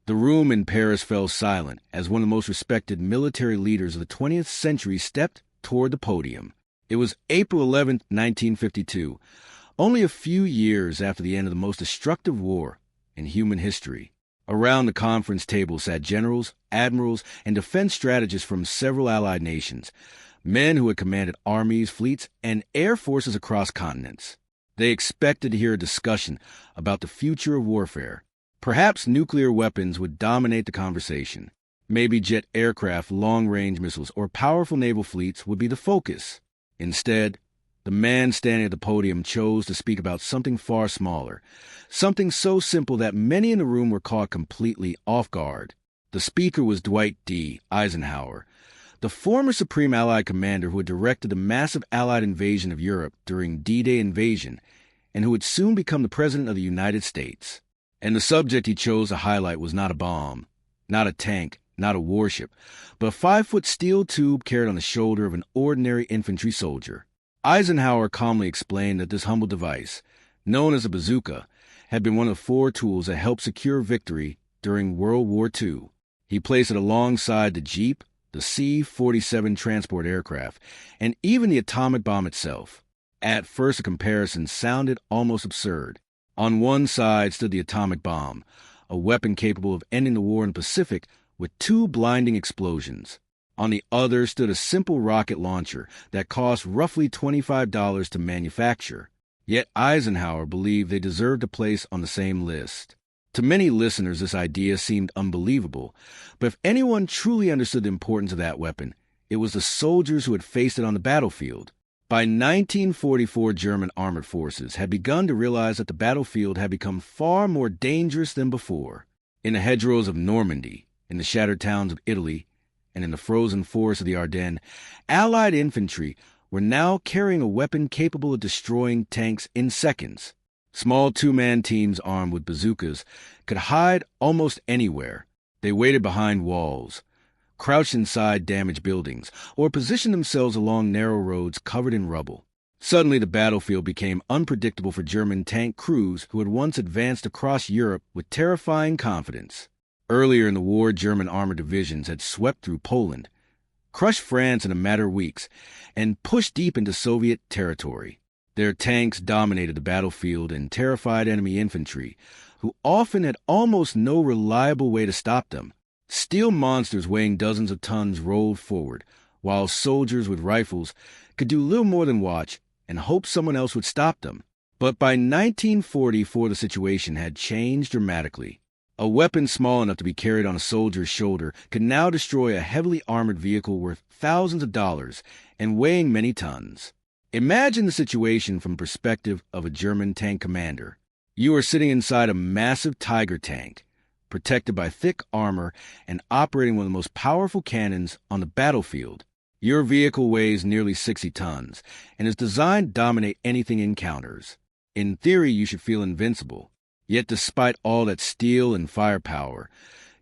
The room in Paris fell silent as one of the most respected military leaders of the 20th century stepped toward the podium. It was April 11, 1952, only a few years after the end of the most destructive war in human history. Around the conference table sat generals, admirals, and defense strategists from several allied nations, men who had commanded armies, fleets, and air forces across continents. They expected to hear a discussion about the future of warfare. Perhaps nuclear weapons would dominate the conversation. Maybe jet aircraft, long-range missiles, or powerful naval fleets would be the focus. Instead, the man standing at the podium chose to speak about something far smaller, something so simple that many in the room were caught completely off guard. The speaker was Dwight D. Eisenhower, the former Supreme Allied Commander who had directed the massive Allied invasion of Europe during D-Day invasion and who would soon become the President of the United States. And the subject he chose to highlight was not a bomb, not a tank, not a warship, but a 5-foot steel tube carried on the shoulder of an ordinary infantry soldier. Eisenhower calmly explained that this humble device, known as a bazooka, had been one of the 4 tools that helped secure victory during World War II. He placed it alongside the Jeep, the C-47 transport aircraft, and even the atomic bomb itself. At first, the comparison sounded almost absurd. On one side stood the atomic bomb, a weapon capable of ending the war in the Pacific with 2 blinding explosions. On the other stood a simple rocket launcher that cost roughly $25 to manufacture. Yet Eisenhower believed they deserved a place on the same list. To many listeners, this idea seemed unbelievable, but if anyone truly understood the importance of that weapon, it was the soldiers who had faced it on the battlefield. By 1944, German armored forces had begun to realize that the battlefield had become far more dangerous than before. In the hedgerows of Normandy, in the shattered towns of Italy, and in the frozen forests of the Ardennes, Allied infantry were now carrying a weapon capable of destroying tanks in seconds. Small 2-man teams armed with bazookas could hide almost anywhere. They waited behind walls, crouched inside damaged buildings, or positioned themselves along narrow roads covered in rubble. Suddenly, the battlefield became unpredictable for German tank crews who had once advanced across Europe with terrifying confidence. Earlier in the war, German armored divisions had swept through Poland, crushed France in a matter of weeks, and pushed deep into Soviet territory. Their tanks dominated the battlefield and terrified enemy infantry, who often had almost no reliable way to stop them. Steel monsters weighing dozens of tons rolled forward, while soldiers with rifles could do little more than watch and hope someone else would stop them. But by 1944, the situation had changed dramatically. A weapon small enough to be carried on a soldier's shoulder could now destroy a heavily armored vehicle worth thousands of dollars and weighing many tons. Imagine the situation from the perspective of a German tank commander. You are sitting inside a massive Tiger tank, protected by thick armor and operating one of the most powerful cannons on the battlefield. Your vehicle weighs nearly 60 tons and is designed to dominate anything it encounters. In theory, you should feel invincible. Yet despite all that steel and firepower,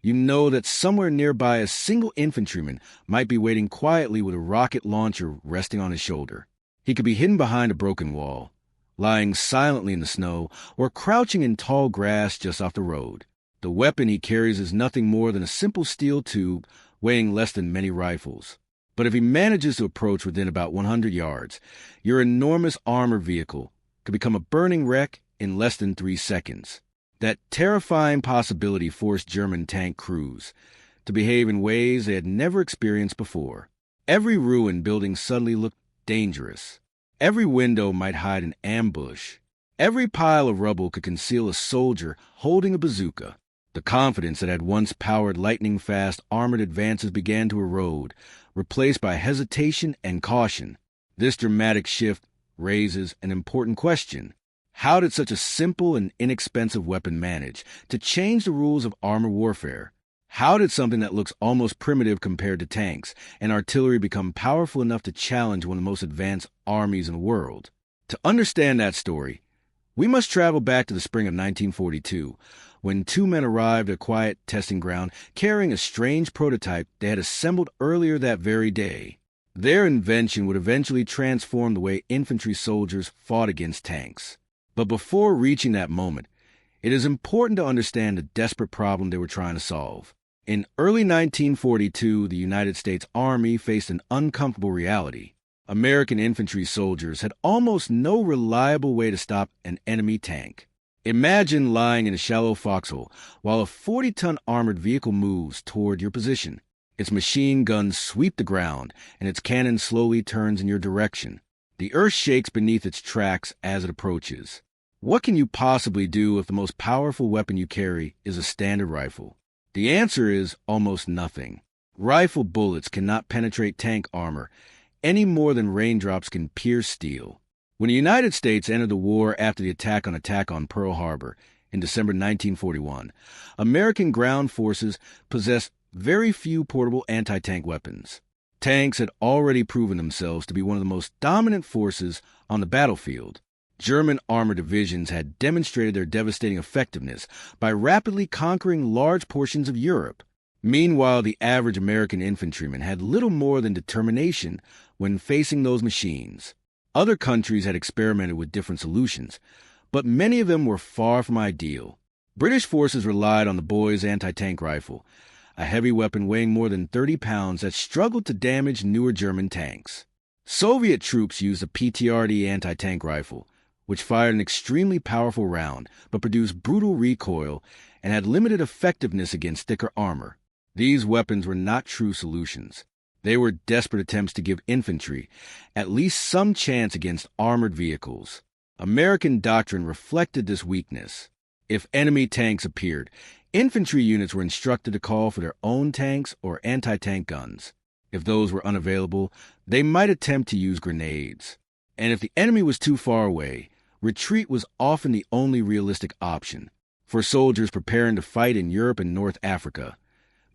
you know that somewhere nearby a single infantryman might be waiting quietly with a rocket launcher resting on his shoulder. He could be hidden behind a broken wall, lying silently in the snow, or crouching in tall grass just off the road. The weapon he carries is nothing more than a simple steel tube weighing less than many rifles. But if he manages to approach within about 100 yards, your enormous armored vehicle could become a burning wreck in less than 3 seconds. That terrifying possibility forced German tank crews to behave in ways they had never experienced before. Every ruined building suddenly looked dangerous. Every window might hide an ambush. Every pile of rubble could conceal a soldier holding a bazooka. The confidence that had once powered lightning-fast armored advances began to erode, replaced by hesitation and caution. This dramatic shift raises an important question. How did such a simple and inexpensive weapon manage to change the rules of armor warfare? How did something that looks almost primitive compared to tanks and artillery become powerful enough to challenge one of the most advanced armies in the world? To understand that story, we must travel back to the spring of 1942, when 2 men arrived at a quiet testing ground carrying a strange prototype they had assembled earlier that very day. Their invention would eventually transform the way infantry soldiers fought against tanks. But before reaching that moment, It is important to understand the desperate problem they were trying to solve. In early 1942, the United States Army faced an uncomfortable reality. American infantry soldiers had almost no reliable way to stop an enemy tank. Imagine lying in a shallow foxhole while a 40-ton armored vehicle moves toward your position. Its machine guns sweep the ground, and its cannon slowly turns in your direction. The earth shakes beneath its tracks as it approaches. What can you possibly do if the most powerful weapon you carry is a standard rifle? The answer is almost nothing. Rifle bullets cannot penetrate tank armor any more than raindrops can pierce steel. When the United States entered the war after the attack on Pearl Harbor in December 1941, American ground forces possessed very few portable anti-tank weapons. Tanks had already proven themselves to be one of the most dominant forces on the battlefield. German armored divisions had demonstrated their devastating effectiveness by rapidly conquering large portions of Europe. Meanwhile, the average American infantryman had little more than determination when facing those machines. Other countries had experimented with different solutions, but many of them were far from ideal. British forces relied on the Boy's anti-tank rifle, a heavy weapon weighing more than 30 pounds that struggled to damage newer German tanks. Soviet troops used a PTRD anti-tank rifle, which fired an extremely powerful round but produced brutal recoil and had limited effectiveness against thicker armor. These weapons were not true solutions. They were desperate attempts to give infantry at least some chance against armored vehicles. American doctrine reflected this weakness. If enemy tanks appeared, infantry units were instructed to call for their own tanks or anti-tank guns. If those were unavailable, they might attempt to use grenades. And if the enemy was too far away, retreat was often the only realistic option. For soldiers preparing to fight in Europe and North Africa,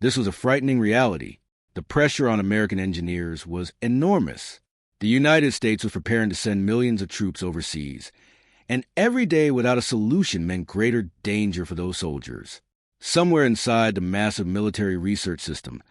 this was a frightening reality. The pressure on American engineers was enormous. The United States was preparing to send millions of troops overseas, and every day without a solution meant greater danger for those soldiers. Somewhere inside the massive military research system,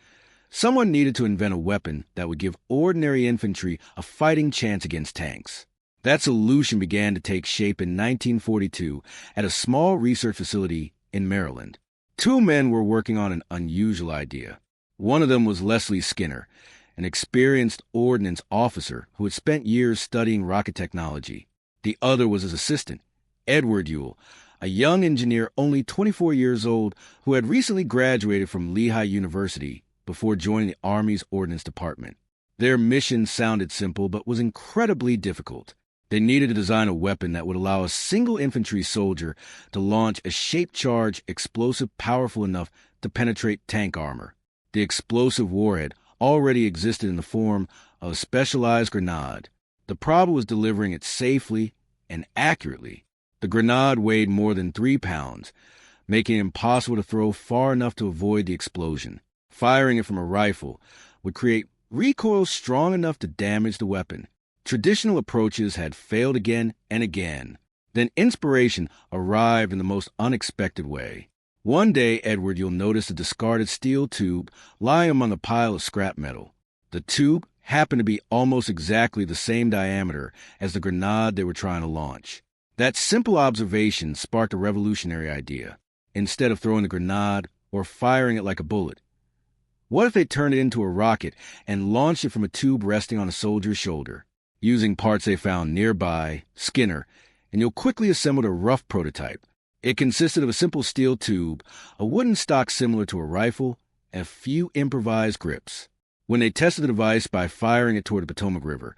someone needed to invent a weapon that would give ordinary infantry a fighting chance against tanks. That solution began to take shape in 1942 at a small research facility in Maryland. Two men were working on an unusual idea. One of them was Leslie Skinner, an experienced ordnance officer who had spent years studying rocket technology. The other was his assistant, Edward Ewell, a young engineer only 24 years old who had recently graduated from Lehigh University before joining the Army's Ordnance Department. Their mission sounded simple but was incredibly difficult. They needed to design a weapon that would allow a single infantry soldier to launch a shape-charged explosive powerful enough to penetrate tank armor. The explosive warhead already existed in the form of a specialized grenade. The problem was delivering it safely and accurately. The grenade weighed more than 3 pounds, making it impossible to throw far enough to avoid the explosion. Firing it from a rifle would create recoil strong enough to damage the weapon. Traditional approaches had failed again and again. Then inspiration arrived in the most unexpected way. One day, Edward, you'll notice a discarded steel tube lying among a pile of scrap metal. The tube happened to be almost exactly the same diameter as the grenade they were trying to launch. That simple observation sparked a revolutionary idea. Instead of throwing the grenade or firing it like a bullet, what if they turned it into a rocket and launched it from a tube resting on a soldier's shoulder? Using parts they found nearby, Skinner, and you'll quickly assemble a rough prototype. It consisted of a simple steel tube, a wooden stock similar to a rifle, and a few improvised grips. When they tested the device by firing it toward the Potomac River,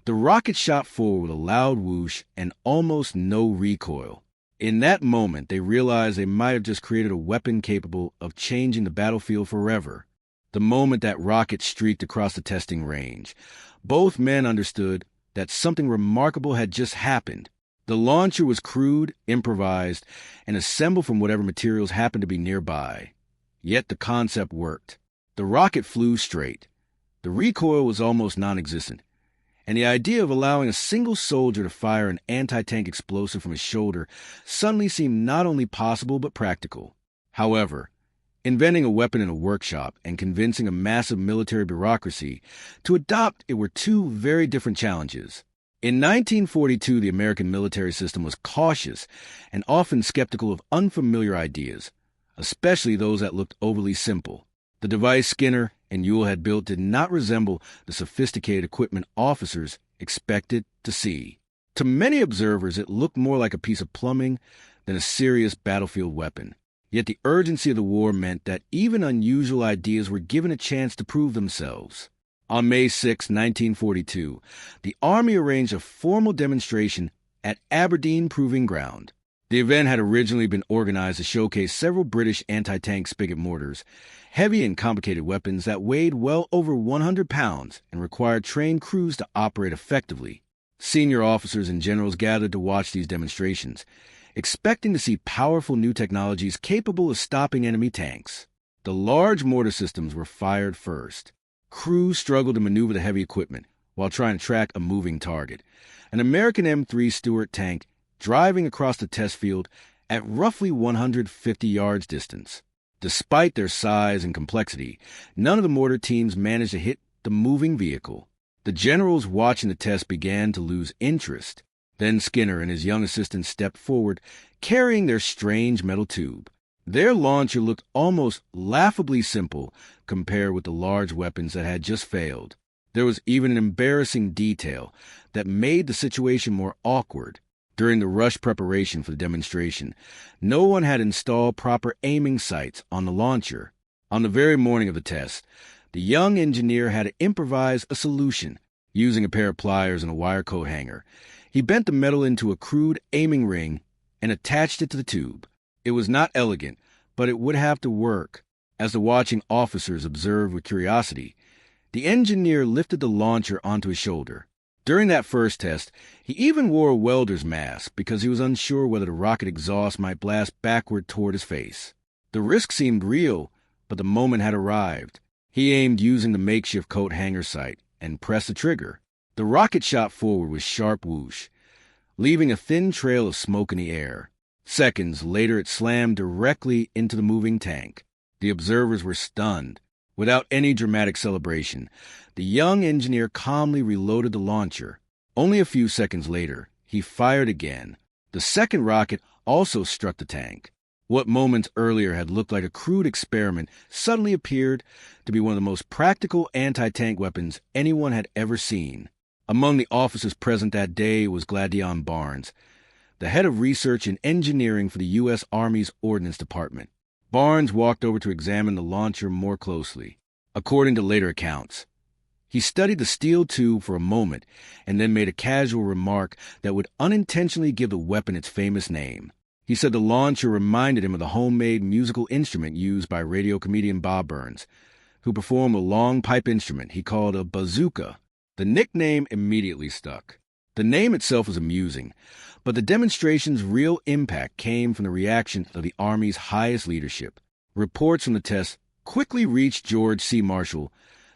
the rocket shot forward with a loud whoosh and almost no recoil. In that moment, they realized they might have just created a weapon capable of changing the battlefield forever. The moment that rocket streaked across the testing range, both men understood that something remarkable had just happened. The launcher was crude, improvised, and assembled from whatever materials happened to be nearby. Yet the concept worked. The rocket flew straight. The recoil was almost non-existent, and the idea of allowing a single soldier to fire an anti-tank explosive from his shoulder suddenly seemed not only possible but practical. However, inventing a weapon in a workshop and convincing a massive military bureaucracy to adopt it were two very different challenges. In 1942, the American military system was cautious and often skeptical of unfamiliar ideas, especially those that looked overly simple. The device Skinner and Ewell had built did not resemble the sophisticated equipment officers expected to see. To many observers, it looked more like a piece of plumbing than a serious battlefield weapon. Yet the urgency of the war meant that even unusual ideas were given a chance to prove themselves. On May 6, 1942, the Army arranged a formal demonstration at Aberdeen Proving Ground. The event had originally been organized to showcase several British anti-tank spigot mortars, heavy and complicated weapons that weighed well over 100 pounds and required trained crews to operate effectively. Senior officers and generals gathered to watch these demonstrations, expecting to see powerful new technologies capable of stopping enemy tanks. The large mortar systems were fired first. Crews struggled to maneuver the heavy equipment while trying to track a moving target. An American M3 Stuart tank driving across the test field at roughly 150 yards distance. Despite their size and complexity, none of the mortar teams managed to hit the moving vehicle. The generals watching the test began to lose interest. Then Skinner and his young assistant stepped forward, carrying their strange metal tube. Their launcher looked almost laughably simple compared with the large weapons that had just failed. There was even an embarrassing detail that made the situation more awkward. During the rush preparation for the demonstration, no one had installed proper aiming sights on the launcher. On the very morning of the test, the young engineer had to improvise a solution. Using a pair of pliers and a wire coat hanger, he bent the metal into a crude aiming ring and attached it to the tube. It was not elegant, but it would have to work. As the watching officers observed with curiosity, the engineer lifted the launcher onto his shoulder. During that first test, he even wore a welder's mask because he was unsure whether the rocket exhaust might blast backward toward his face. The risk seemed real, but the moment had arrived. He aimed using the makeshift coat hanger sight and pressed the trigger. The rocket shot forward with sharp whoosh, leaving a thin trail of smoke in the air. Seconds later, it slammed directly into the moving tank. The observers were stunned. Without any dramatic celebration, the young engineer calmly reloaded the launcher. Only a few seconds later, he fired again. The second rocket also struck the tank. What moments earlier had looked like a crude experiment suddenly appeared to be one of the most practical anti-tank weapons anyone had ever seen. Among the officers present that day was Gladion Barnes, the head of research and engineering for the U.S. Army's Ordnance Department. Barnes walked over to examine the launcher more closely. According to later accounts, he studied the steel tube for a moment and then made a casual remark that would unintentionally give the weapon its famous name. He said the launcher reminded him of the homemade musical instrument used by radio comedian Bob Burns, who performed a long pipe instrument he called a bazooka. The nickname immediately stuck. The name itself was amusing, but the demonstration's real impact came from the reaction of the Army's highest leadership. Reports from the test quickly reached George C. Marshall,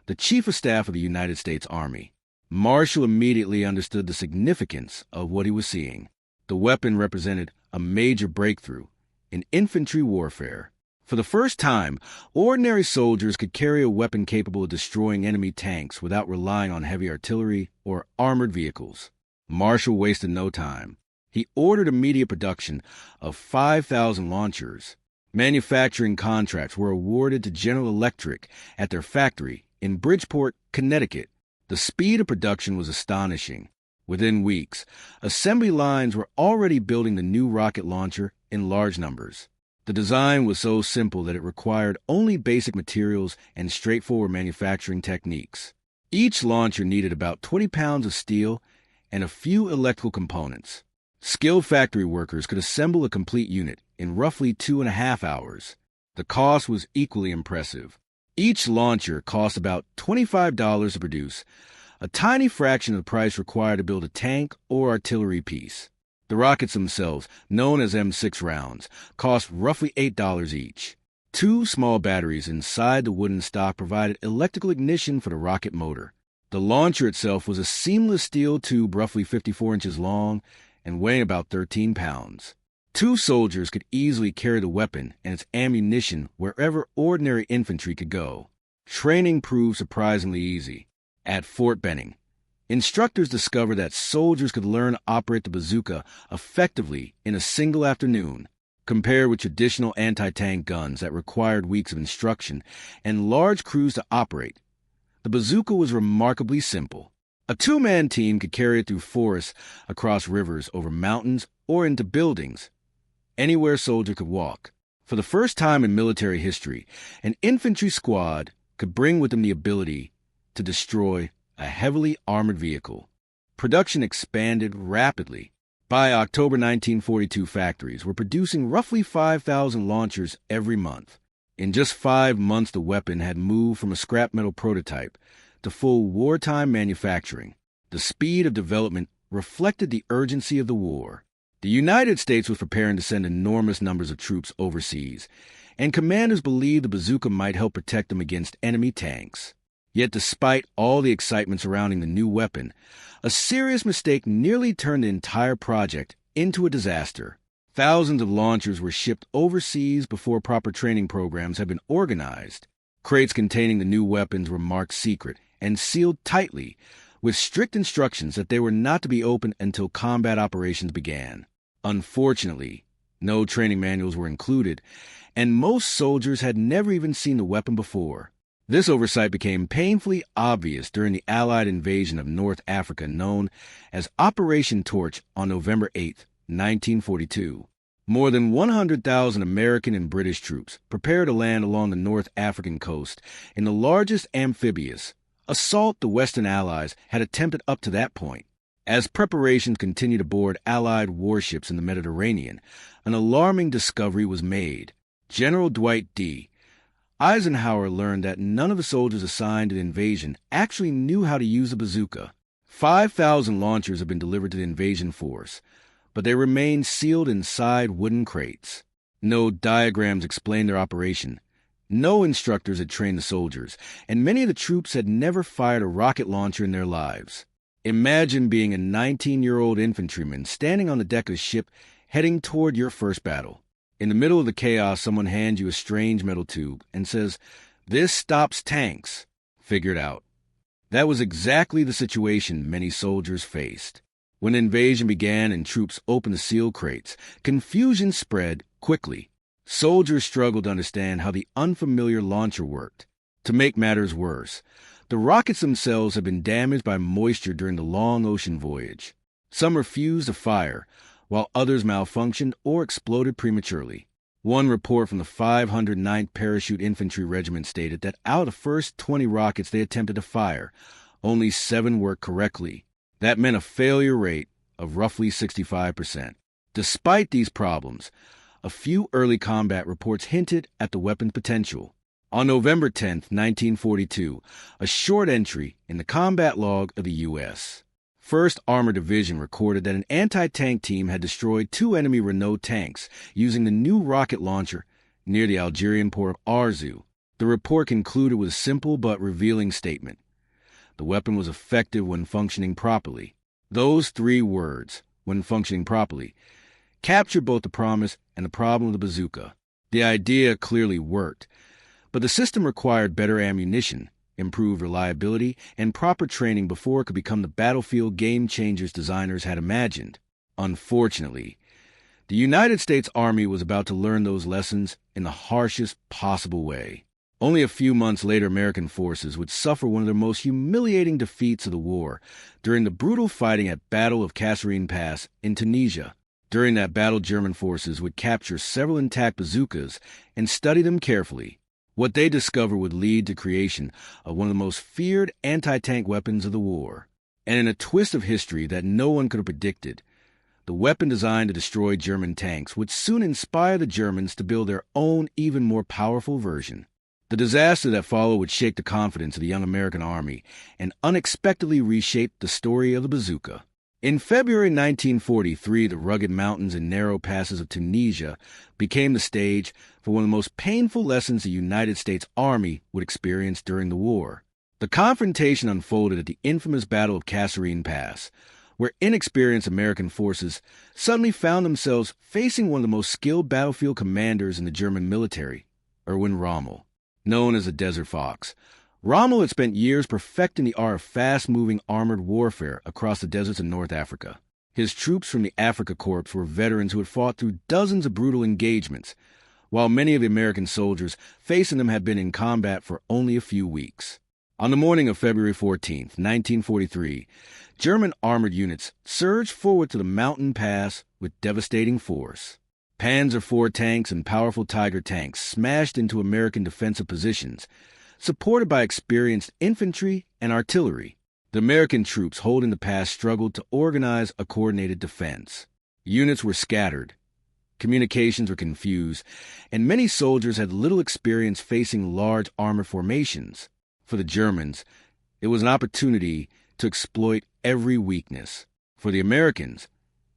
the Chief of Staff of the United States Army. Marshall immediately understood the significance of what he was seeing. The weapon represented a major breakthrough in infantry warfare. For the first time, ordinary soldiers could carry a weapon capable of destroying enemy tanks without relying on heavy artillery or armored vehicles. Marshall wasted no time. He ordered immediate production of 5,000 launchers. Manufacturing contracts were awarded to General Electric at their factory in Bridgeport, Connecticut. The speed of production was astonishing. Within weeks, assembly lines were already building the new rocket launcher in large numbers. The design was so simple that it required only basic materials and straightforward manufacturing techniques. Each launcher needed about 20 pounds of steel and a few electrical components. Skilled factory workers could assemble a complete unit in roughly 2.5 hours. The cost was equally impressive. Each launcher cost about $25 to produce, a tiny fraction of the price required to build a tank or artillery piece. The rockets themselves, known as M6 rounds, cost roughly $8 each. 2 small batteries inside the wooden stock provided electrical ignition for the rocket motor. The launcher itself was a seamless steel tube roughly 54 inches long and weighing about 13 pounds. 2 soldiers could easily carry the weapon and its ammunition wherever ordinary infantry could go. Training proved surprisingly easy. At Fort Benning, Instructors discovered that soldiers could learn to operate the bazooka effectively in a single afternoon, compared with traditional anti-tank guns that required weeks of instruction and large crews to operate. The bazooka was remarkably simple. A two-man team could carry it through forests, across rivers, over mountains, or into buildings, anywhere a soldier could walk. For the first time in military history, an infantry squad could bring with them the ability to destroy a heavily armored vehicle. Production expanded rapidly. By October 1942, factories were producing roughly 5,000 launchers every month. In just 5 months, the weapon had moved from a scrap metal prototype to full wartime manufacturing. The speed of development reflected the urgency of the war. The United States was preparing to send enormous numbers of troops overseas, and commanders believed the bazooka might help protect them against enemy tanks. Yet despite all the excitement surrounding the new weapon, a serious mistake nearly turned the entire project into a disaster. Thousands of launchers were shipped overseas before proper training programs had been organized. Crates containing the new weapons were marked secret and sealed tightly, with strict instructions that they were not to be opened until combat operations began. Unfortunately, no training manuals were included, and most soldiers had never even seen the weapon before. This oversight became painfully obvious during the Allied invasion of North Africa known as Operation Torch on November 8, 1942. More than 100,000 American and British troops prepared to land along the North African coast in the largest amphibious assault the Western Allies had attempted up to that point. As preparations continued to board Allied warships in the Mediterranean, an alarming discovery was made. General Dwight D. Eisenhower learned that none of the soldiers assigned to the invasion actually knew how to use a bazooka. 5,000 launchers had been delivered to the invasion force, but they remained sealed inside wooden crates. No diagrams explained their operation. No instructors had trained the soldiers, and many of the troops had never fired a rocket launcher in their lives. Imagine being a 19-year-old infantryman standing on the deck of a ship heading toward your first battle. In the middle of the chaos, someone hands you a strange metal tube and says, "This stops tanks." Figure it out. That was exactly the situation many soldiers faced. When the invasion began and troops opened the sealed crates, confusion spread quickly. Soldiers struggled to understand how the unfamiliar launcher worked. To make matters worse, the rockets themselves had been damaged by moisture during the long ocean voyage. Some refused to fire, while others malfunctioned or exploded prematurely. One report from the 509th Parachute Infantry Regiment stated that out of the first 20 rockets they attempted to fire, only 7 worked correctly. That meant a failure rate of roughly 65%. Despite these problems, a few early combat reports hinted at the weapon's potential. On November 10, 1942, a short entry in the combat log of the U.S. 1st Armored Division recorded that an anti-tank team had destroyed 2 enemy Renault tanks using the new rocket launcher near the Algerian port of Arzew. The report concluded with a simple but revealing statement. The weapon was effective when functioning properly. Those 3 words, when functioning properly, captured both the promise and the problem of the bazooka. The idea clearly worked, but the system required better ammunition, improved reliability, and proper training before it could become the battlefield game changers designers had imagined. Unfortunately, the United States Army was about to learn those lessons in the harshest possible way. Only a few months later, American forces would suffer one of their most humiliating defeats of the war during the brutal fighting at Battle of Kasserine Pass in Tunisia. During that battle, German forces would capture several intact bazookas and study them carefully. What they discovered would lead to creation of one of the most feared anti-tank weapons of the war. And in a twist of history that no one could have predicted, the weapon designed to destroy German tanks would soon inspire the Germans to build their own, even more powerful version. The disaster that followed would shake the confidence of the young American army and unexpectedly reshape the story of the bazooka. In February 1943, the rugged mountains and narrow passes of Tunisia became the stage for one of the most painful lessons the United States Army would experience during the war. The confrontation unfolded at the infamous Battle of Kasserine Pass, where inexperienced American forces suddenly found themselves facing one of the most skilled battlefield commanders in the German military, Erwin Rommel. Known as the Desert Fox, Rommel had spent years perfecting the art of fast-moving armored warfare across the deserts of North Africa. His troops from the Afrika Korps were veterans who had fought through dozens of brutal engagements, while many of the American soldiers facing them had been in combat for only a few weeks. On the morning of February 14, 1943, German armored units surged forward to the mountain pass with devastating force. Panzer IV tanks and powerful Tiger tanks smashed into American defensive positions, supported by experienced infantry and artillery. The American troops holding the pass struggled to organize a coordinated defense. Units were scattered, communications were confused, and many soldiers had little experience facing large armored formations. For the Germans, it was an opportunity to exploit every weakness. For the Americans,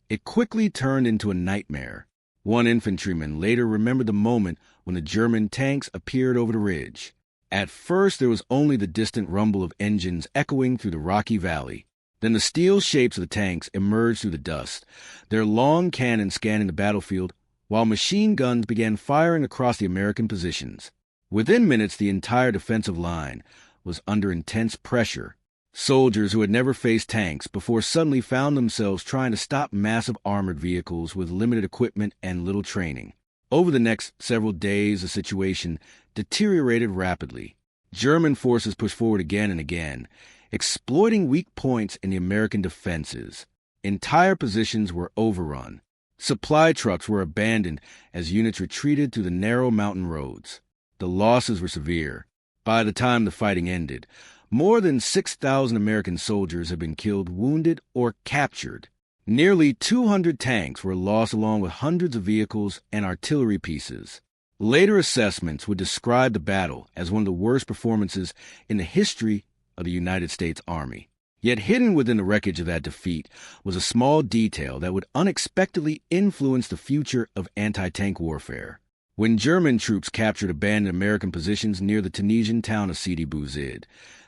it quickly turned into a nightmare. One infantryman later remembered the moment when the German tanks appeared over the ridge. At first, there was only the distant rumble of engines echoing through the rocky valley. Then the steel shapes of the tanks emerged through the dust, their long cannons scanning the battlefield, while machine guns began firing across the American positions. Within minutes, the entire defensive line was under intense pressure. Soldiers who had never faced tanks before suddenly found themselves trying to stop massive armored vehicles with limited equipment and little training. Over the next several days, the situation deteriorated rapidly. German forces pushed forward again and again, exploiting weak points in the American defenses. Entire positions were overrun. Supply trucks were abandoned as units retreated through the narrow mountain roads. The losses were severe. By the time the fighting ended, more than 6,000 American soldiers had been killed, wounded, or captured. Nearly 200 tanks were lost along with hundreds of vehicles and artillery pieces. Later assessments would describe the battle as one of the worst performances in the history of the United States Army. Yet hidden within the wreckage of that defeat was a small detail that would unexpectedly influence the future of anti-tank warfare. When German troops captured abandoned American positions near the Tunisian town of Sidi Bouzid,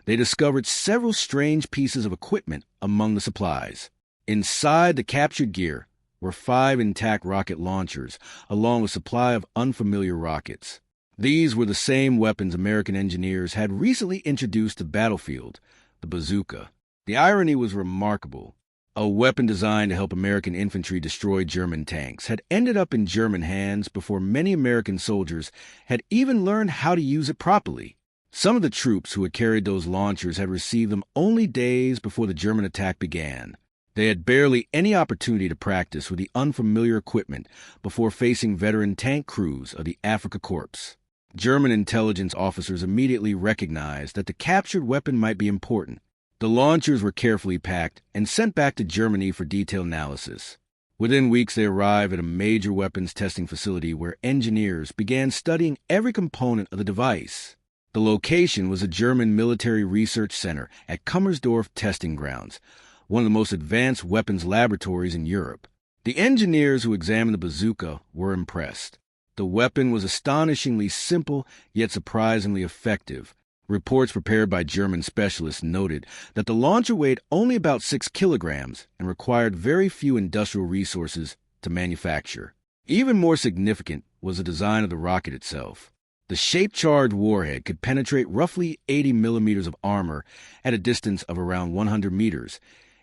they discovered several strange pieces of equipment among the supplies. Inside the captured gear were 5 intact rocket launchers, along with a supply of unfamiliar rockets. These were the same weapons American engineers had recently introduced to the battlefield, the bazooka. The irony was remarkable. A weapon designed to help American infantry destroy German tanks had ended up in German hands before many American soldiers had even learned how to use it properly. Some of the troops who had carried those launchers had received them only days before the German attack began. They had barely any opportunity to practice with the unfamiliar equipment before facing veteran tank crews of the Afrika Korps. German intelligence officers immediately recognized that the captured weapon might be important. The launchers were carefully packed and sent back to Germany for detailed analysis. Within weeks, they arrived at a major weapons testing facility where engineers began studying every component of the device. The location was a German military research center at Kummersdorf Testing Grounds, one of the most advanced weapons laboratories in Europe. The engineers who examined the bazooka were impressed. The weapon was astonishingly simple, yet surprisingly effective. Reports prepared by German specialists noted that the launcher weighed only about 6 kilograms and required very few industrial resources to manufacture. Even more significant was the design of the rocket itself. The shape-charged warhead could penetrate roughly 80 millimeters of armor at a distance of around 100 meters,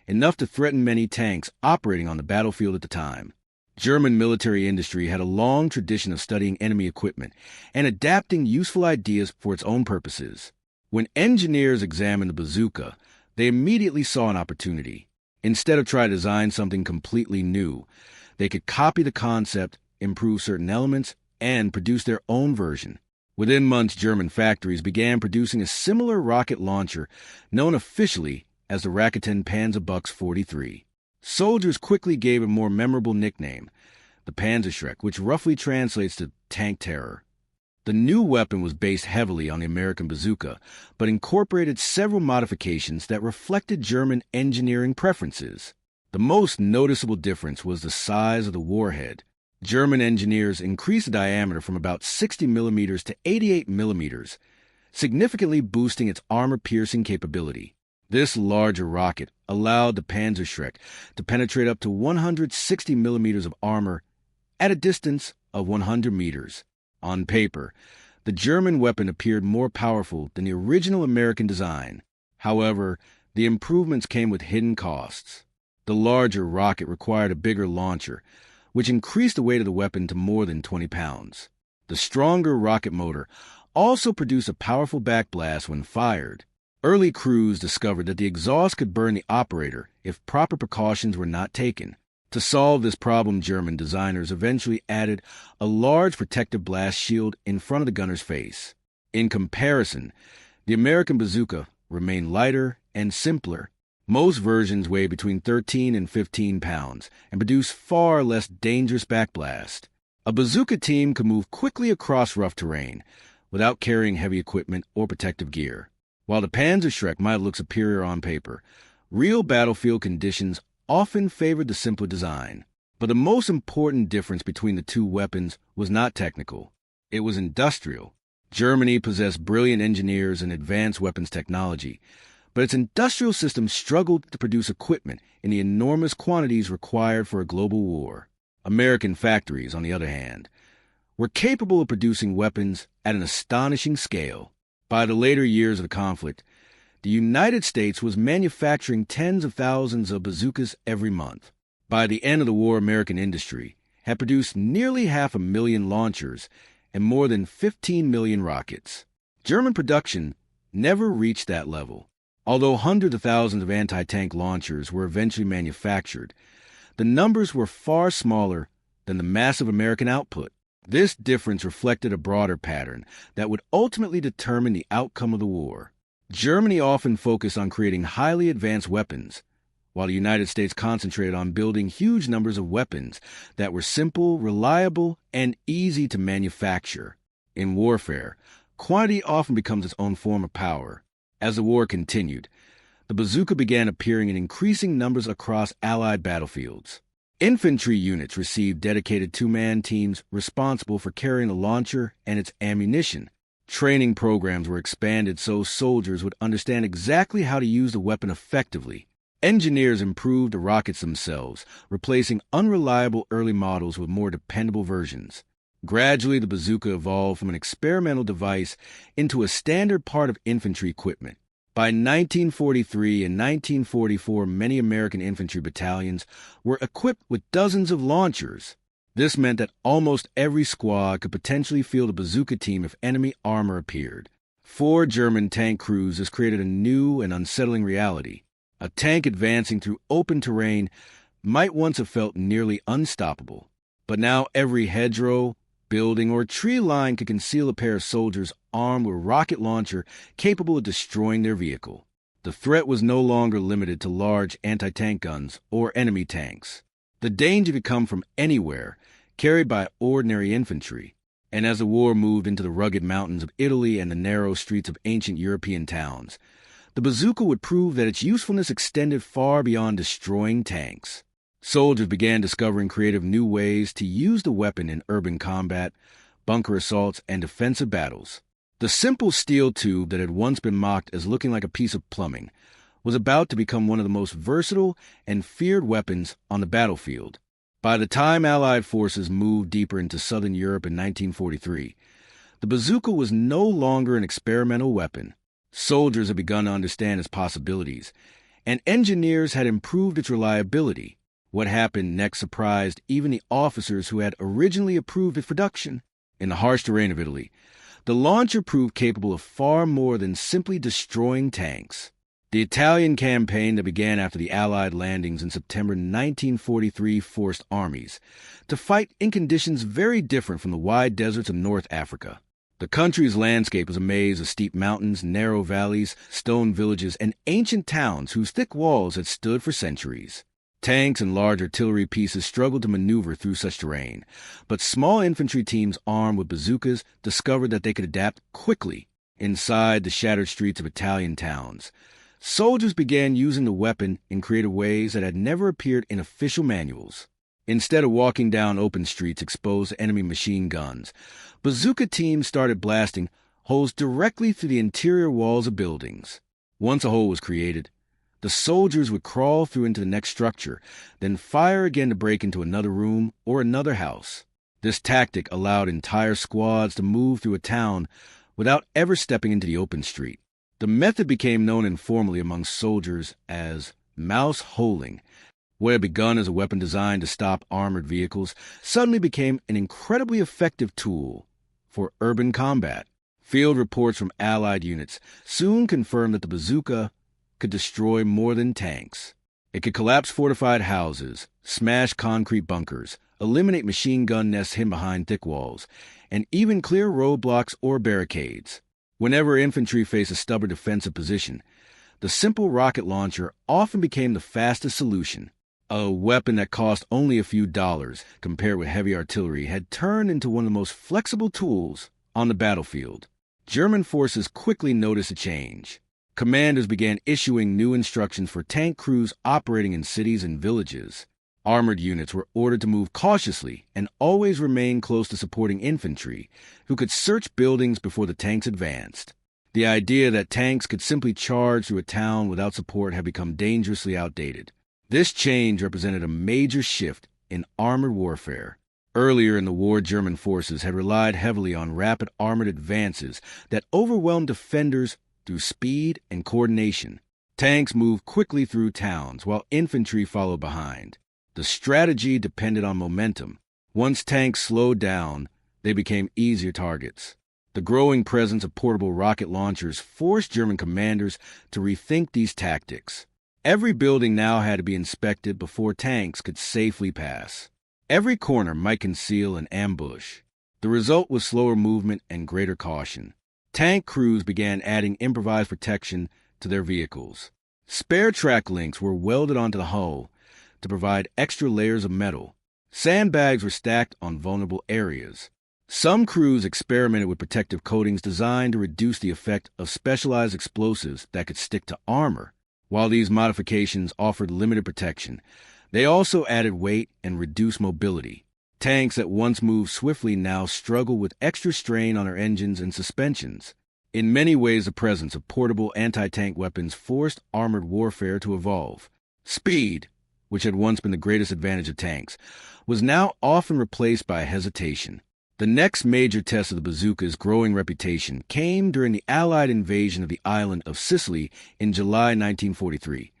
enough to threaten many tanks operating on the battlefield at the time. German military industry had a long tradition of studying enemy equipment and adapting useful ideas for its own purposes. When engineers examined the bazooka, they immediately saw an opportunity. Instead of trying to design something completely new, they could copy the concept, improve certain elements, and produce their own version. Within months, German factories began producing a similar rocket launcher known officially as the Raketen Panzerbuchs 43. Soldiers quickly gave it a more memorable nickname, the Panzerschreck, which roughly translates to tank terror. The new weapon was based heavily on the American bazooka, but incorporated several modifications that reflected German engineering preferences. The most noticeable difference was the size of the warhead. German engineers increased the diameter from about 60 millimeters to 88 millimeters, significantly boosting its armor-piercing capability. This larger rocket allowed the Panzerschreck to penetrate up to 160 millimeters of armor at a distance of 100 meters. On paper, The German weapon appeared more powerful than the original American design. However, the improvements came with hidden costs. The larger rocket required a bigger launcher, which increased the weight of the weapon to more than 20 pounds. The stronger rocket motor also produced a powerful backblast when fired. Early crews discovered that the exhaust could burn the operator if proper precautions were not taken. To solve this problem, German designers eventually added a large protective blast shield in front of the gunner's face. In comparison, the American bazooka remained lighter and simpler. Most versions weigh between 13 and 15 pounds and produce far less dangerous backblast. A bazooka team could move quickly across rough terrain without carrying heavy equipment or protective gear. While the Panzerschreck might look superior on paper, real battlefield conditions often favored the simpler design. But the most important difference between the two weapons was not technical. It was industrial. Germany possessed brilliant engineers and advanced weapons technology, but its industrial system struggled to produce equipment in the enormous quantities required for a global war. American factories, on the other hand, were capable of producing weapons at an astonishing scale. By the later years of the conflict, the United States was manufacturing tens of thousands of bazookas every month. By the end of the war, American industry had produced nearly 500,000 launchers and more than 15 million rockets. German production never reached that level. Although hundreds of thousands of anti-tank launchers were eventually manufactured, the numbers were far smaller than the massive American output. This difference reflected a broader pattern that would ultimately determine the outcome of the war. Germany often focused on creating highly advanced weapons, while the United States concentrated on building huge numbers of weapons that were simple, reliable, and easy to manufacture. In warfare, quantity often becomes its own form of power. As the war continued, the bazooka began appearing in increasing numbers across Allied battlefields. Infantry units received dedicated two-man teams responsible for carrying the launcher and its ammunition. Training programs were expanded so soldiers would understand exactly how to use the weapon effectively. Engineers improved the rockets themselves, replacing unreliable early models with more dependable versions. Gradually, the bazooka evolved from an experimental device into a standard part of infantry equipment. By 1943 and 1944, many American infantry battalions were equipped with dozens of launchers. This meant that almost every squad could potentially field a bazooka team if enemy armor appeared. For German tank crews, this created a new and unsettling reality. A tank advancing through open terrain might once have felt nearly unstoppable, but now every hedgerow, building, or tree line could conceal a pair of soldiers armed with a rocket launcher capable of destroying their vehicle. The threat was no longer limited to large anti-tank guns or enemy tanks. The danger could come from anywhere, carried by ordinary infantry. And as the war moved into the rugged mountains of Italy and the narrow streets of ancient European towns, the bazooka would prove that its usefulness extended far beyond destroying tanks. Soldiers began discovering creative new ways to use the weapon in urban combat, bunker assaults, and defensive battles. The simple steel tube that had once been mocked as looking like a piece of plumbing was about to become one of the most versatile and feared weapons on the battlefield. By the time Allied forces moved deeper into southern Europe in 1943, the bazooka was no longer an experimental weapon. Soldiers had begun to understand its possibilities, and engineers had improved its reliability. What happened next surprised even the officers who had originally approved its production. In the harsh terrain of Italy, the launcher proved capable of far more than simply destroying tanks. The Italian campaign that began after the Allied landings in September 1943 forced armies to fight in conditions very different from the wide deserts of North Africa. The country's landscape was a maze of steep mountains, narrow valleys, stone villages, and ancient towns whose thick walls had stood for centuries. Tanks and large artillery pieces struggled to maneuver through such terrain, but small infantry teams armed with bazookas discovered that they could adapt quickly. Inside the shattered streets of Italian towns, soldiers began using the weapon in creative ways that had never appeared in official manuals. Instead of walking down open streets exposed to enemy machine guns, bazooka teams started blasting holes directly through the interior walls of buildings. Once a hole was created, the soldiers would crawl through into the next structure, then fire again to break into another room or another house. This tactic allowed entire squads to move through a town without ever stepping into the open street. The method became known informally among soldiers as mouse holing. What had begun as a weapon designed to stop armored vehicles suddenly became an incredibly effective tool for urban combat. Field reports from Allied units soon confirmed that the bazooka could destroy more than tanks. It could collapse fortified houses, smash concrete bunkers, eliminate machine gun nests hidden behind thick walls, and even clear roadblocks or barricades. Whenever infantry faced a stubborn defensive position, the simple rocket launcher often became the fastest solution. A weapon that cost only a few dollars compared with heavy artillery had turned into one of the most flexible tools on the battlefield. German forces quickly noticed a change. Commanders began issuing new instructions for tank crews operating in cities and villages. Armored units were ordered to move cautiously and always remain close to supporting infantry, who could search buildings before the tanks advanced. The idea that tanks could simply charge through a town without support had become dangerously outdated. This change represented a major shift in armored warfare. Earlier in the war, German forces had relied heavily on rapid armored advances that overwhelmed defenders through speed and coordination. Tanks moved quickly through towns, while infantry followed behind. The strategy depended on momentum. Once tanks slowed down, they became easier targets. The growing presence of portable rocket launchers forced German commanders to rethink these tactics. Every building now had to be inspected before tanks could safely pass. Every corner might conceal an ambush. The result was slower movement and greater caution. Tank crews began adding improvised protection to their vehicles. Spare track links were welded onto the hull to provide extra layers of metal. Sandbags were stacked on vulnerable areas. Some crews experimented with protective coatings designed to reduce the effect of specialized explosives that could stick to armor. While these modifications offered limited protection, they also added weight and reduced mobility. Tanks that once moved swiftly now struggled with extra strain on their engines and suspensions. In many ways, the presence of portable anti-tank weapons forced armored warfare to evolve. Speed, which had once been the greatest advantage of tanks, was now often replaced by hesitation. The next major test of the bazooka's growing reputation came during the Allied invasion of the island of Sicily in July 1943,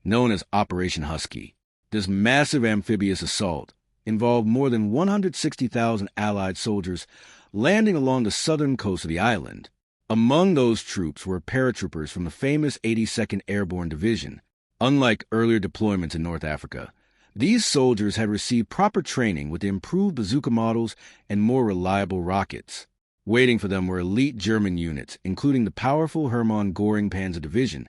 known as Operation Husky. This massive amphibious assault involved more than 160,000 Allied soldiers landing along the southern coast of the island. Among those troops were paratroopers from the famous 82nd Airborne Division. Unlike earlier deployments in North Africa, these soldiers had received proper training with improved bazooka models and more reliable rockets. Waiting for them were elite German units, including the powerful Hermann Göring Panzer Division,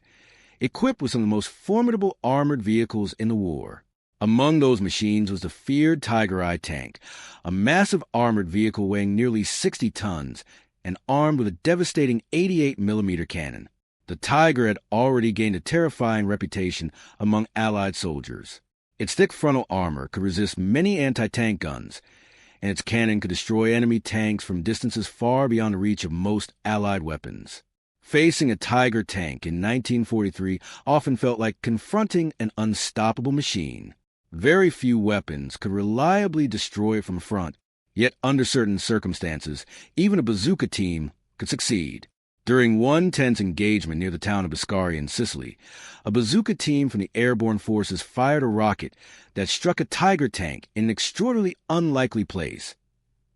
equipped with some of the most formidable armored vehicles in the war. Among those machines was the feared Tiger Eye tank, a massive armored vehicle weighing nearly 60 tons and armed with a devastating 88mm cannon. The Tiger had already gained a terrifying reputation among Allied soldiers. Its thick frontal armor could resist many anti-tank guns, and its cannon could destroy enemy tanks from distances far beyond the reach of most Allied weapons. Facing a Tiger tank in 1943 often felt like confronting an unstoppable machine. Very few weapons could reliably destroy it from front, yet under certain circumstances, even a bazooka team could succeed. During one tense engagement near the town of Biscari in Sicily, a bazooka team from the airborne forces fired a rocket that struck a Tiger tank in an extraordinarily unlikely place,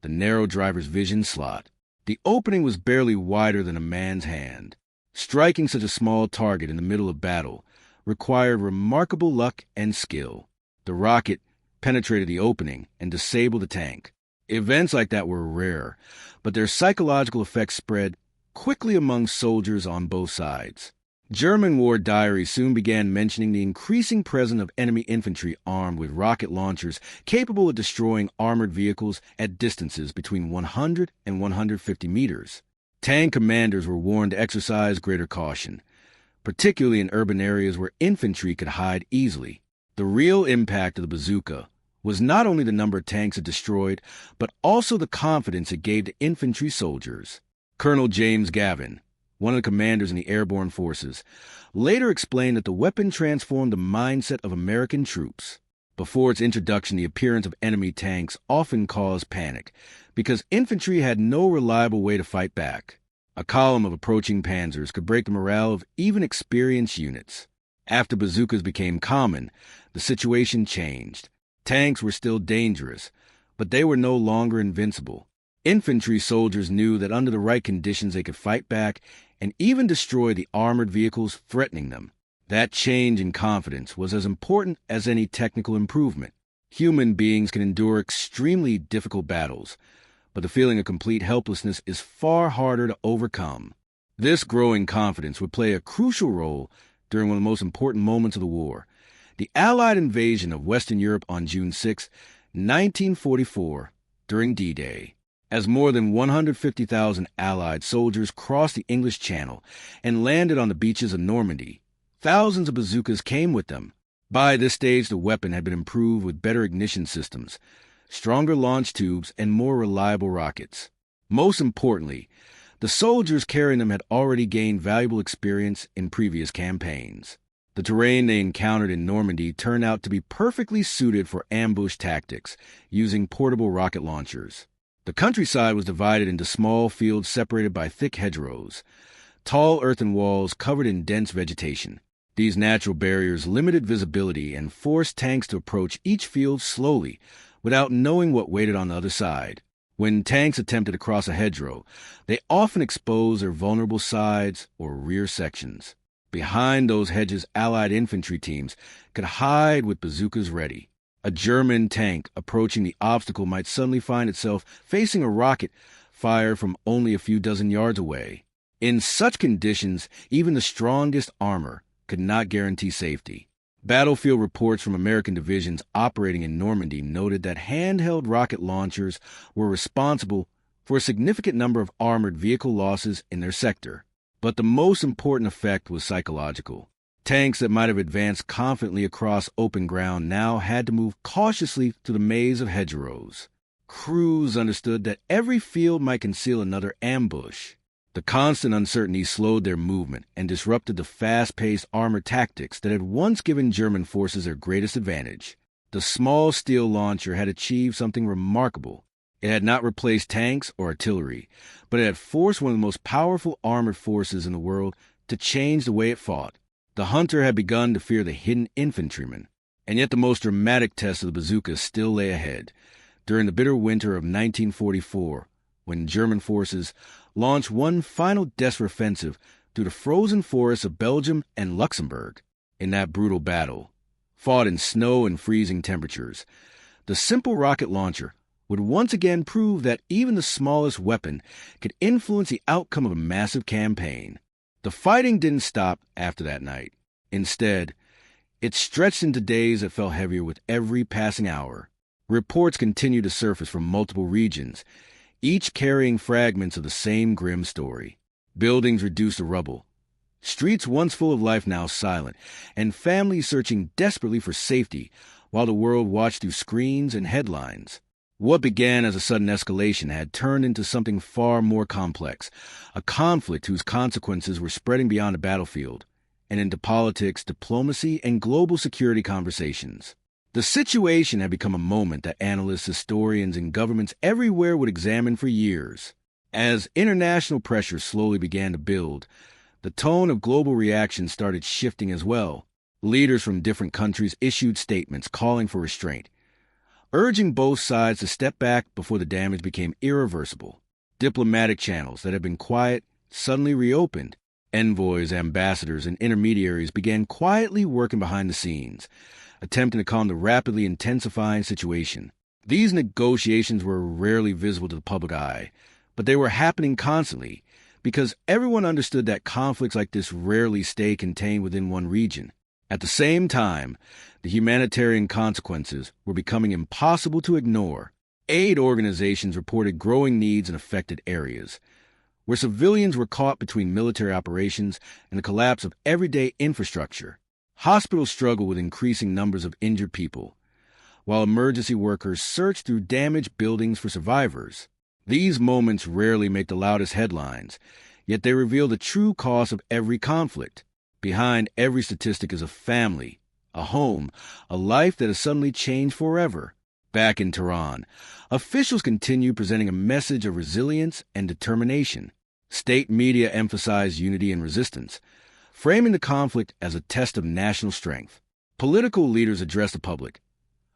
the narrow driver's vision slot. The opening was barely wider than a man's hand. Striking such a small target in the middle of battle required remarkable luck and skill. The rocket penetrated the opening and disabled the tank. Events like that were rare, but their psychological effects spread quickly among soldiers on both sides. German war diaries soon began mentioning the increasing presence of enemy infantry armed with rocket launchers capable of destroying armored vehicles at distances between 100 and 150 meters. Tank commanders were warned to exercise greater caution, particularly in urban areas where infantry could hide easily. The real impact of the bazooka was not only the number of tanks it destroyed, but also the confidence it gave to infantry soldiers. Colonel James Gavin, one of the commanders in the airborne forces, later explained that the weapon transformed the mindset of American troops. Before its introduction, the appearance of enemy tanks often caused panic, because infantry had no reliable way to fight back. A column of approaching panzers could break the morale of even experienced units. After bazookas became common, the situation changed. Tanks were still dangerous, but they were no longer invincible. Infantry soldiers knew that under the right conditions they could fight back and even destroy the armored vehicles threatening them. That change in confidence was as important as any technical improvement. Human beings can endure extremely difficult battles, but the feeling of complete helplessness is far harder to overcome. This growing confidence would play a crucial role during one of the most important moments of the war, the Allied invasion of Western Europe on June 6, 1944, during D-Day. As more than 150,000 Allied soldiers crossed the English Channel and landed on the beaches of Normandy, thousands of bazookas came with them. By this stage, the weapon had been improved with better ignition systems, stronger launch tubes, and more reliable rockets. Most importantly, the soldiers carrying them had already gained valuable experience in previous campaigns. The terrain they encountered in Normandy turned out to be perfectly suited for ambush tactics, using portable rocket launchers. The countryside was divided into small fields separated by thick hedgerows, tall earthen walls covered in dense vegetation. These natural barriers limited visibility and forced tanks to approach each field slowly, without knowing what waited on the other side. When tanks attempted to cross a hedgerow, they often exposed their vulnerable sides or rear sections. Behind those hedges, Allied infantry teams could hide with bazookas ready. A German tank approaching the obstacle might suddenly find itself facing a rocket fired from only a few dozen yards away. In such conditions, even the strongest armor could not guarantee safety. Battlefield reports from American divisions operating in Normandy noted that handheld rocket launchers were responsible for a significant number of armored vehicle losses in their sector. But the most important effect was psychological. Tanks that might have advanced confidently across open ground now had to move cautiously through the maze of hedgerows. Crews understood that every field might conceal another ambush. The constant uncertainty slowed their movement and disrupted the fast-paced armored tactics that had once given German forces their greatest advantage. The small steel launcher had achieved something remarkable. It had not replaced tanks or artillery, but it had forced one of the most powerful armored forces in the world to change the way it fought. The hunter had begun to fear the hidden infantryman, and yet the most dramatic test of the bazooka still lay ahead. During the bitter winter of 1944, when German forces launched one final desperate offensive through the frozen forests of Belgium and Luxembourg. In that brutal battle, fought in snow and freezing temperatures, the simple rocket launcher would once again prove that even the smallest weapon could influence the outcome of a massive campaign. The fighting didn't stop after that night. Instead, it stretched into days that felt heavier with every passing hour. Reports continued to surface from multiple regions, each carrying fragments of the same grim story. Buildings reduced to rubble, streets once full of life now silent, and families searching desperately for safety while the world watched through screens and headlines. What began as a sudden escalation had turned into something far more complex, a conflict whose consequences were spreading beyond the battlefield and into politics, diplomacy, and global security conversations. The situation had become a moment that analysts, historians, and governments everywhere would examine for years. As international pressure slowly began to build, the tone of global reaction started shifting as well. Leaders from different countries issued statements calling for restraint, urging both sides to step back before the damage became irreversible. Diplomatic channels that had been quiet suddenly reopened. Envoys, ambassadors, and intermediaries began quietly working behind the scenes, attempting to calm the rapidly intensifying situation. These negotiations were rarely visible to the public eye, but they were happening constantly because everyone understood that conflicts like this rarely stay contained within one region. At the same time, the humanitarian consequences were becoming impossible to ignore. Aid organizations reported growing needs in affected areas, where civilians were caught between military operations and the collapse of everyday infrastructure. Hospitals struggled with increasing numbers of injured people, while emergency workers searched through damaged buildings for survivors. These moments rarely make the loudest headlines, yet they reveal the true cost of every conflict. Behind every statistic is a family, a home, a life that has suddenly changed forever. Back in Tehran, officials continue presenting a message of resilience and determination. State media emphasize unity and resistance, framing the conflict as a test of national strength. Political leaders address the public,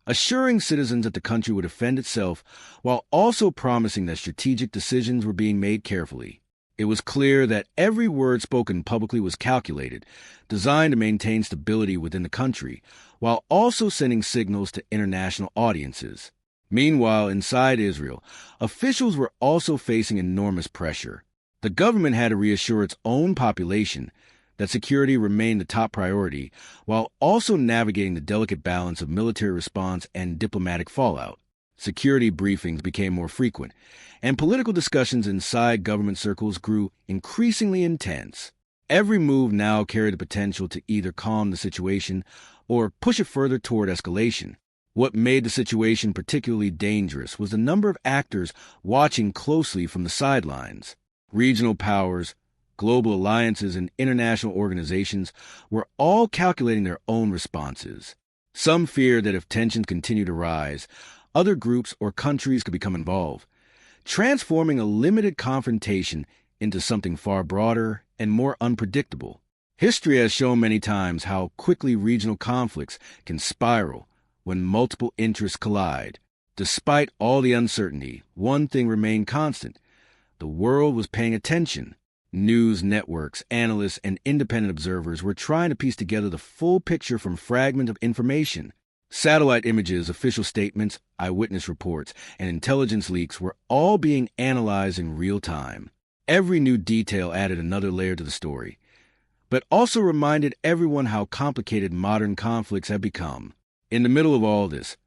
assuring citizens that the country would defend itself while also promising that strategic decisions were being made carefully. It was clear that every word spoken publicly was calculated, designed to maintain stability within the country, while also sending signals to international audiences. Meanwhile, inside Israel, officials were also facing enormous pressure. The government had to reassure its own population that security remained the top priority, while also navigating the delicate balance of military response and diplomatic fallout. Security briefings became more frequent, and political discussions inside government circles grew increasingly intense. Every move now carried the potential to either calm the situation or push it further toward escalation. What made the situation particularly dangerous was the number of actors watching closely from the sidelines. Regional powers, global alliances, and international organizations were all calculating their own responses. Some feared that if tensions continued to rise, other groups or countries could become involved, transforming a limited confrontation into something far broader and more unpredictable. History has shown many times how quickly regional conflicts can spiral when multiple interests collide. Despite all the uncertainty, one thing remained constant. The world was paying attention. News networks, analysts, and independent observers were trying to piece together the full picture from fragments of information. Satellite images, official statements, eyewitness reports, and intelligence leaks were all being analyzed in real time. Every new detail added another layer to the story, but also reminded everyone how complicated modern conflicts have become. In the middle of all this,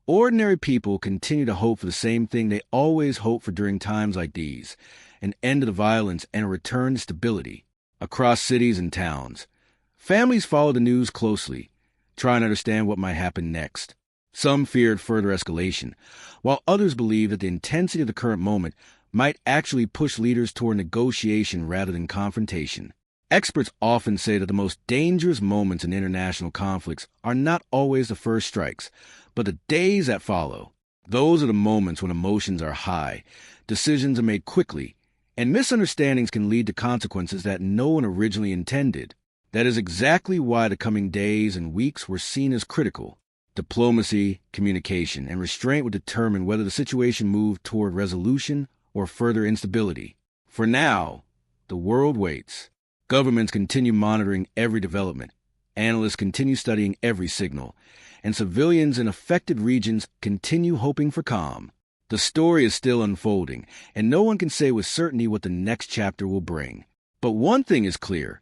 ordinary people continue to hope for the same thing they always hope for during times like these: an end to the violence and a return to stability. Across cities and towns, families followed the news closely, trying to understand what might happen next. Some feared further escalation, while others believed that the intensity of the current moment might actually push leaders toward negotiation rather than confrontation. Experts often say that the most dangerous moments in international conflicts are not always the first strikes, but the days that follow. Those are the moments when emotions are high, decisions are made quickly, and misunderstandings can lead to consequences that no one originally intended. That is exactly why the coming days and weeks were seen as critical. Diplomacy, communication, and restraint would determine whether the situation moved toward resolution or further instability. For now, the world waits. Governments continue monitoring every development. Analysts continue studying every signal. And civilians in affected regions continue hoping for calm. The story is still unfolding, and no one can say with certainty what the next chapter will bring. But one thing is clear.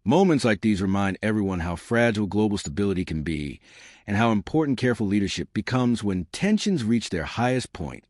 Moments like these remind everyone how fragile global stability can be and how important careful leadership becomes when tensions reach their highest point.